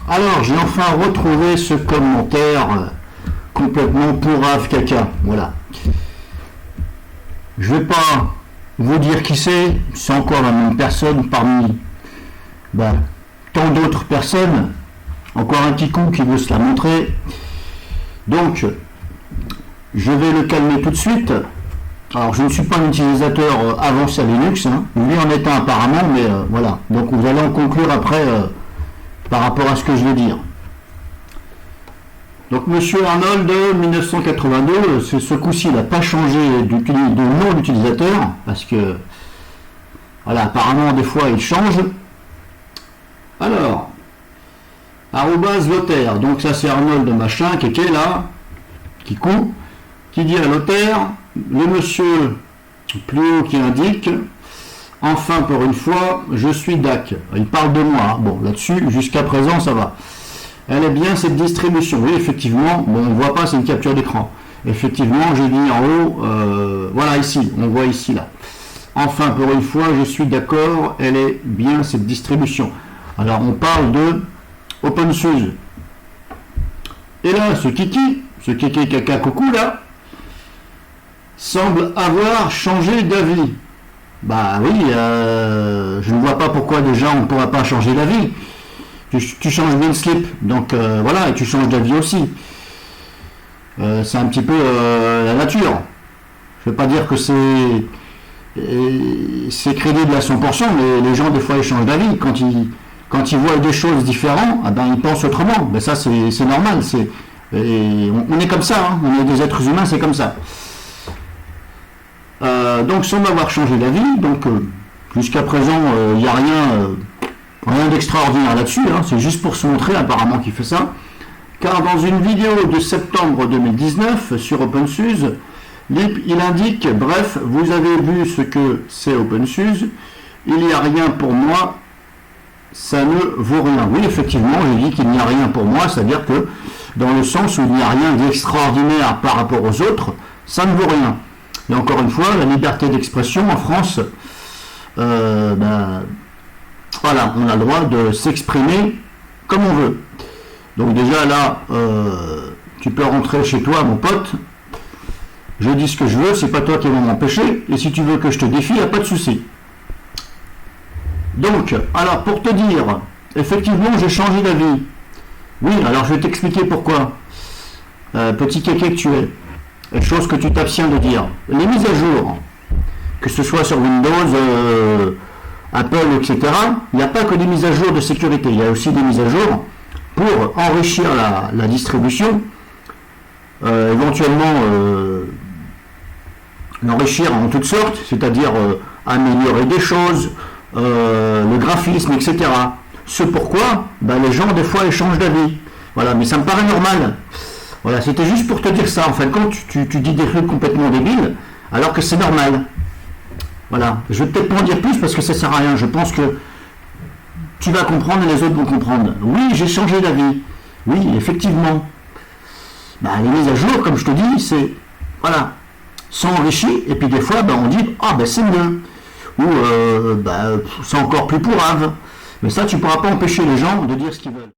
Alors, j'ai enfin retrouvé ce commentaire complètement pourrave caca. Voilà. Je vais pas vous dire qui c'est encore la même personne parmi tant d'autres personnes. Encore un petit coup qui veut se la montrer. Donc, je vais le calmer tout de suite. Alors, je ne suis pas un utilisateur avancé à Linux, hein. Lui en est un apparemment, mais voilà. Donc, vous allez en conclure après par rapport à ce que je vais dire. Donc, Monsieur Arnold, 1982, ce coup-ci, il n'a pas changé de nom d'utilisateur, parce que, voilà, apparemment, des fois, il change. Alors, @Lothaire, donc ça c'est Arnold machin, qui est là, qui dit à Lothaire, le monsieur plus haut qui indique, enfin pour une fois, je suis DAC. Il parle de moi, bon là-dessus, jusqu'à présent ça va. Elle est bien cette distribution, oui effectivement, bon on voit pas, c'est une capture d'écran. Effectivement, j'ai dit en haut, voilà ici, on voit ici là. Enfin pour une fois, je suis d'accord, elle est bien cette distribution. Alors on parle de OpenSUSE. Et là, ce kiki caca coucou là, semble avoir changé d'avis. Bah oui, je ne vois pas pourquoi déjà on ne pourra pas changer d'avis. Tu changes bien de slip, donc voilà, et tu changes d'avis aussi. C'est un petit peu la nature. Je ne veux pas dire que c'est crédible à 100%, mais les gens des fois ils changent d'avis quand ils voient des choses différentes, eh ben, ils pensent autrement. Ben ça, c'est normal. On est comme ça, hein. On est des êtres humains, c'est comme ça. Donc, sans avoir changé d'avis, donc jusqu'à présent, il n'y a rien d'extraordinaire là-dessus. Hein. C'est juste pour se montrer, apparemment, qu'il fait ça. Car dans une vidéo de septembre 2019 sur OpenSUSE, il indique, bref, vous avez vu ce que c'est OpenSUSE, il n'y a rien pour moi. Ça ne vaut rien. Oui, effectivement, j'ai dit qu'il n'y a rien pour moi, c'est-à-dire que dans le sens où il n'y a rien d'extraordinaire par rapport aux autres, ça ne vaut rien. Et encore une fois, la liberté d'expression en France, voilà, on a le droit de s'exprimer comme on veut. Donc déjà là, tu peux rentrer chez toi, mon pote. Je dis ce que je veux, c'est pas toi qui vas m'empêcher. Et si tu veux que je te défie, il n'y a pas de souci. Donc, alors pour te dire, effectivement j'ai changé d'avis. Oui, alors je vais t'expliquer pourquoi. Petit kéké que tu es, chose que tu t'abstiens de dire. Les mises à jour, que ce soit sur Windows, Apple, etc., il n'y a pas que des mises à jour de sécurité, il y a aussi des mises à jour pour enrichir la distribution, éventuellement l'enrichir en toutes sortes, c'est-à-dire améliorer des choses, le graphisme, etc. Ce pourquoi les gens des fois échangent d'avis. Voilà, mais ça me paraît normal. Voilà, c'était juste pour te dire ça. En fin de compte, tu dis des trucs complètement débiles, alors que c'est normal. Voilà, je vais peut-être pas en dire plus parce que ça sert à rien. Je pense que tu vas comprendre et les autres vont comprendre. Oui, j'ai changé d'avis. Oui, effectivement. Les mises à jour, comme je te dis, c'est voilà, sont enrichies et puis des fois, on dit c'est mieux. Ou c'est encore plus pourrave. Mais ça, tu ne pourras pas empêcher les gens de dire ce qu'ils veulent.